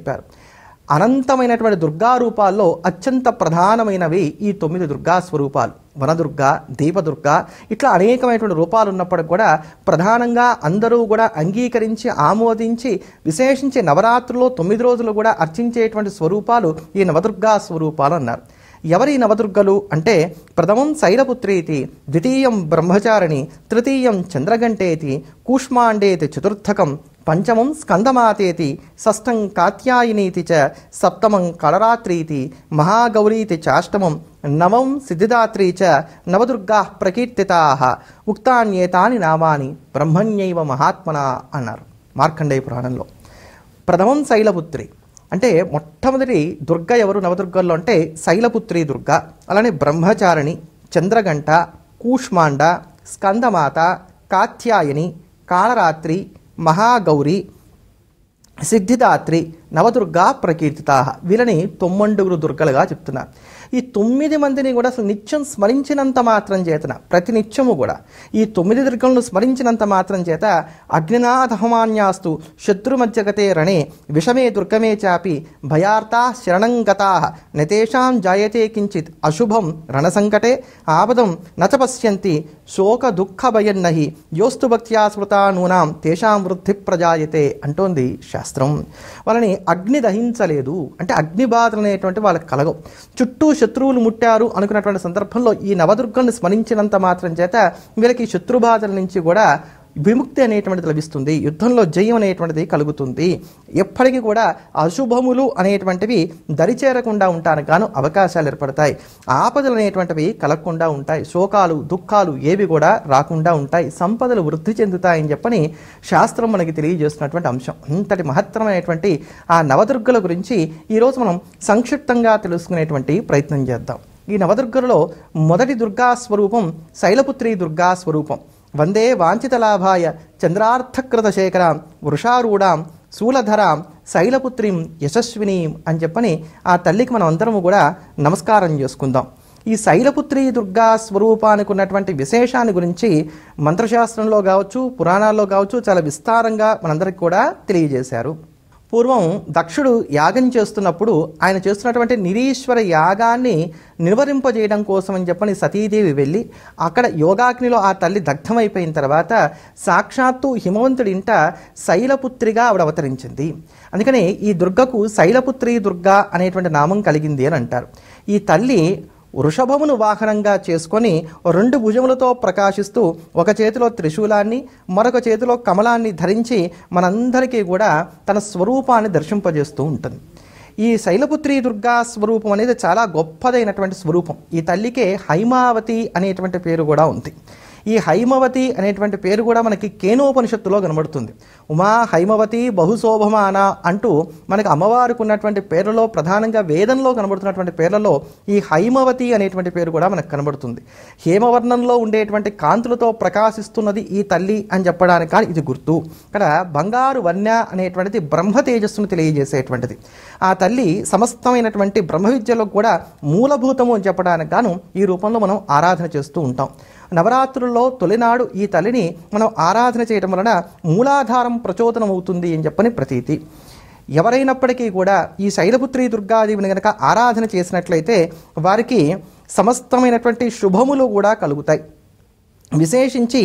చెప్పారు. అనంతమైనటువంటి దుర్గా రూపాల్లో అత్యంత ప్రధానమైనవి ఈ 9 దుర్గా స్వరూపాలు. వనదుర్గ, దీపదుర్గ, ఇట్లా అనేకమైనటువంటి రూపాలు ఉన్నప్పటికి కూడా ప్రధానంగా అందరూ కూడా అంగీకరించి ఆమోదించి విశేషించి నవరాత్రుల్లో 9 రోజులు కూడా అర్చించేటువంటి స్వరూపాలు ఈ నవదుర్గా స్వరూపాలు అన్నారు. ఎవరి నవదుర్గలు అంటే ప్రథమం శైలపుత్రీతి, ద్వితీయం బ్రహ్మచారిణి, తృతీయం చంద్రగంటేతి, కూష్మాండేతి చతుర్థకం, పంచమం స్కందమాతేతి, షష్టం కాత్యాయనీతి చ, సప్తమం కళరాత్రీతి, మహాగౌరీతి చాష్టమం, నవం సిద్ధిదాత్రీ చ నవదుర్గా ప్రకీర్తితాః ఉక్తాన్యేతాని నామాని బ్రహ్మణ్యైవ మహాత్మనా అన్నారు మార్కండేయ పురాణంలో. ప్రథమం శైలపుత్రి అంటే మొట్టమొదటి దుర్గ ఎవరు నవదుర్గల్లో అంటే శైలపుత్రి దుర్గ, అలానే బ్రహ్మచారిణి, చంద్రగంట, కూష్మాండ, స్కందమాత, కాత్యాయని, కాళరాత్రి, మహాగౌరి, సిద్ధిదాత్రి, నవదుర్గా ప్రకీర్తితాః. వీళ్ళని 9 దుర్గలుగా చెప్తున్నారు. ఈ 9 మందిని కూడా అసలు నిత్యం స్మరించినంత మాత్రం చేతన ప్రతి నిత్యము కూడా ఈ 9 దుర్గలను స్మరించినంత మాత్రం చేత అగ్నినాథహమాన్యాస్తు శత్రుమధ్యగతే రణే విషమే దుర్గమే చాపి భయార్తా శరణంగతా నతేషాం జాయతే కించిత్ అశుభం రణసంకటే ఆపదం నచ పశ్యంతి శోక దుఃఖ భయన్నహి యోస్తు భక్త్యా స్మృతా నూనాం తేషాం వృద్ధి ప్రజాయతే అంటోంది శాస్త్రం. వాళ్ళని అగ్ని దహించలేదు అంటే అగ్ని బాధలు అనేటువంటి వాళ్ళకి కలగవు. చుట్టూ శత్రువులు ముట్టారు అనుకున్నటువంటి సందర్భంలో ఈ నవదుర్గలను స్మరించినంత మాత్రం చేత వీళ్ళకి శత్రుబాధల నుంచి కూడా విముక్తి అనేటువంటిది లభిస్తుంది, యుద్ధంలో జయం అనేటువంటిది కలుగుతుంది. ఎప్పటికీ కూడా అశుభములు అనేటువంటివి దరిచేరకుండా ఉంటానికి గాను అవకాశాలు ఏర్పడతాయి. ఆపదలు అనేటువంటివి కలగకుండా ఉంటాయి. శోకాలు దుఃఖాలు ఏవి కూడా రాకుండా ఉంటాయి. సంపదలు వృద్ధి చెందుతాయని చెప్పని శాస్త్రం మనకి తెలియజేస్తున్నటువంటి అంశం. అంతటి మహత్తరమైనటువంటి ఆ నవదుర్గల గురించి ఈరోజు మనం సంక్షిప్తంగా తెలుసుకునేటువంటి ప్రయత్నం చేద్దాం. ఈ నవదుర్గలలో మొదటి దుర్గా స్వరూపం శైలపుత్రి దుర్గా స్వరూపం. వందే వాంఛితలాభాయ చంద్రార్థకృత శేఖరాం వృషారూఢాం శూలధరాం శైలపుత్రిం యశస్వినీం అని చెప్పని ఆ తల్లికి మనం అందరము కూడా నమస్కారం చేసుకుందాం. ఈ శైలపుత్రి దుర్గా స్వరూపానికి ఉన్నటువంటి విశేషాన్ని గురించి మంత్రశాస్త్రంలో కావచ్చు, పురాణాల్లో కావచ్చు చాలా విస్తారంగా మనందరికి కూడా తెలియజేశారు. పూర్వం దక్షుడు యాగం చేస్తున్నప్పుడు ఆయన చేస్తున్నటువంటి నిరీశ్వర యాగాన్ని నిర్వహింపజేయడం కోసం అని చెప్పని సతీదేవి వెళ్ళి అక్కడ యోగాగ్నిలో ఆ తల్లి దగ్ధమైపోయిన తర్వాత సాక్షాత్తు హిమవంతుడి ఇంట శైలపుత్రిగా ఆవిడ అవతరించింది. అందుకని ఈ దుర్గకు శైలపుత్రి దుర్గా అనేటువంటి నామం కలిగింది అని అంటారు. ఈ తల్లి వృషభమును వాహనంగా చేసుకొని 2 భుజములతో ప్రకాశిస్తూ ఒక చేతిలో త్రిశూలాన్ని మరొక చేతిలో కమలాన్ని ధరించి మనందరికీ కూడా తన స్వరూపాన్ని దర్శింపజేస్తూ ఉంటుంది. ఈ శైలపుత్రి దుర్గా స్వరూపం అనేది చాలా గొప్పదైనటువంటి స్వరూపం. ఈ తల్లికే హైమావతి అనేటువంటి పేరు కూడా ఉంది. ఈ హైమవతి అనేటువంటి పేరు కూడా మనకి కేనోపనిషత్తులో కనబడుతుంది. ఉమా హైమవతి బహుశోభమాన అంటూ మనకు అమ్మవారికి ఉన్నటువంటి పేర్లలో ప్రధానంగా వేదంలో కనబడుతున్నటువంటి పేర్లలో ఈ హైమవతి అనేటువంటి పేరు కూడా మనకు కనబడుతుంది. హేమవర్ణంలో ఉండేటువంటి కాంతులతో ప్రకాశిస్తున్నది ఈ తల్లి అని చెప్పడానికి కానీ ఇది గుర్తు. ఇక్కడ బంగారు వన్య అనేటువంటిది బ్రహ్మ తేజస్సును తెలియజేసేటువంటిది. ఆ తల్లి సమస్తమైనటువంటి బ్రహ్మ విద్యలో కూడా మూలభూతము అని చెప్పడానికి గాను ఈ రూపంలో మనం ఆరాధన చేస్తూ ఉంటాం. నవరాత్రుల్లో తొలినాడు ఈ తల్లిని మనం ఆరాధన చేయడం వలన మూలాధారం ప్రచోదనం అవుతుంది అని చెప్పని ప్రతీతి. ఎవరైనప్పటికీ కూడా ఈ శైలపుత్రి దుర్గాదేవిని కనుక ఆరాధన చేసినట్లయితే వారికి సమస్తమైనటువంటి శుభములు కూడా కలుగుతాయి. విశేషించి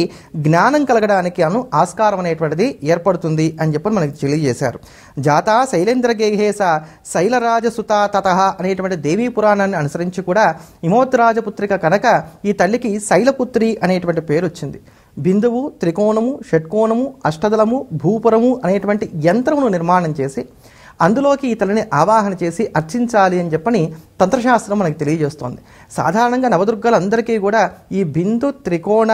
జ్ఞానం కలగడానికి ఆస్కారం అనేటువంటిది ఏర్పడుతుంది అని చెప్పి మనకి తెలియజేశారు. జాతా శైలేంద్రగేహేస శైలరాజసుతా తతః అనేటువంటి దేవీ పురాణాన్ని అనుసరించి కూడా హిమోద్రాజపుత్రిక కనుక ఈ తల్లికి శైలపుత్రి అనేటువంటి పేరు వచ్చింది. బిందువు, త్రికోణము, షట్కోణము, అష్టదళము, భూపురము అనేటువంటి యంత్రమును నిర్మాణం చేసి అందులోకి ఈ తల్లిని ఆవాహన చేసి అర్చించాలి అని చెప్పని తంత్రశాస్త్రం మనకు తెలియజేస్తోంది. సాధారణంగా నవదుర్గలందరికీ కూడా ఈ బిందు, త్రికోణ,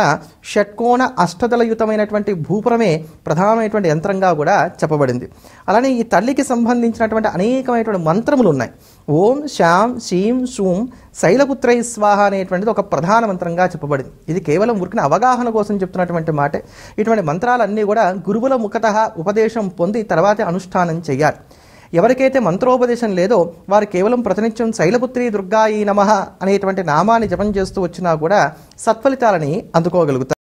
షట్కోణ, అష్టదళయుతమైనటువంటి భూపురమే ప్రధానమైనటువంటి యంత్రంగా కూడా చెప్పబడింది. అలానే ఈ తల్లికి సంబంధించినటువంటి అనేకమైనటువంటి మంత్రములు ఉన్నాయి. ఓం శాం శీం శూం శైలపుత్రై స్వాహ అనేటువంటిది ఒక ప్రధాన మంత్రంగా చెప్పబడింది. ఇది కేవలం ఊరికిన అవగాహన కోసం చెప్తున్నటువంటి మాటే. ఇటువంటి మంత్రాలన్నీ కూడా గురువుల ముఖతః ఉపదేశం పొంది తర్వాతే అనుష్ఠానం చేయాలి. ఎవరికైతే మంత్రోపదేశం లేదో వారు కేవలం ప్రతినిత్యం శైలపుత్రి దుర్గాయి నమః అనేటువంటి నామాన్ని జపం చేస్తూ వచ్చినా కూడా సత్ఫలితాలని అందుకోగలుగుతారు.